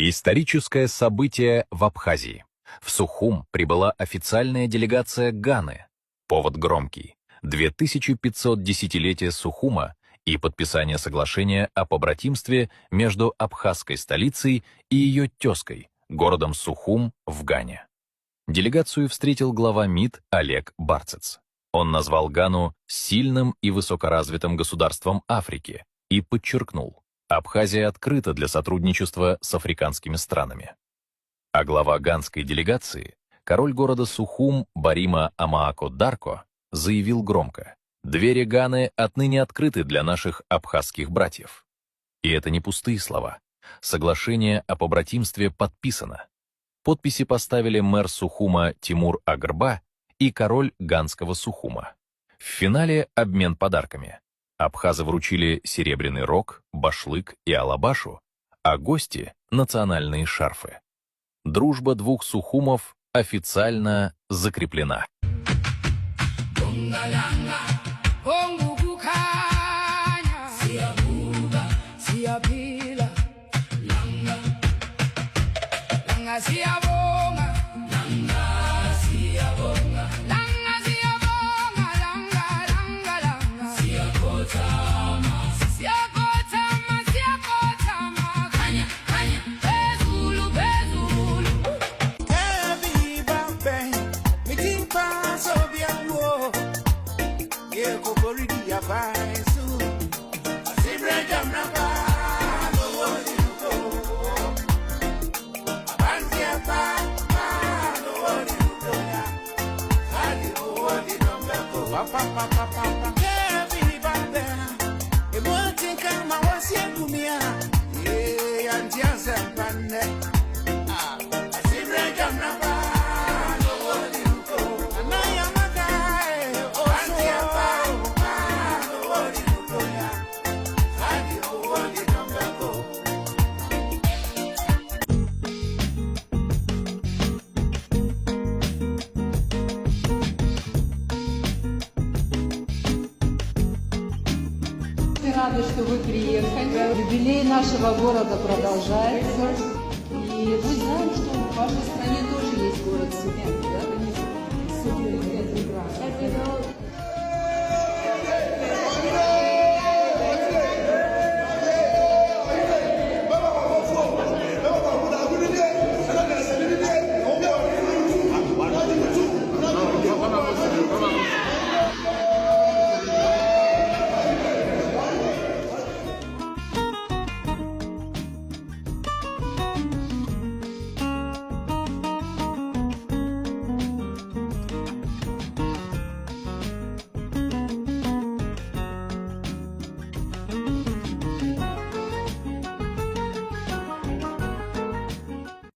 Историческое событие в Абхазии. В Сухум прибыла официальная делегация Ганы. Повод громкий. 2500 десятилетия Сухума и подписание соглашения о побратимстве между абхазской столицей и ее тезкой, городом Сухум в Гане. Делегацию встретил глава МИД Олег Барцец. Он назвал Гану сильным и высокоразвитым государством Африки и подчеркнул: Абхазия открыта для сотрудничества с африканскими странами. А глава ганской делегации, король города Сухум Барима Амаако Дарко, заявил громко: «Двери Ганы отныне открыты для наших абхазских братьев». И это не пустые слова. Соглашение о побратимстве подписано. Подписи поставили мэр Сухума Тимур Агрба и король ганского Сухума. В финале обмен подарками. Абхазы вручили серебряный рог, башлык и алабашу, а гости — национальные шарфы. Дружба двух Сухумов официально закреплена. Рады, что вы приехали. Юбилей нашего города продолжается. И мы знаем, что в вашей стране тоже есть город Сухум, да? Супер, прекрасно.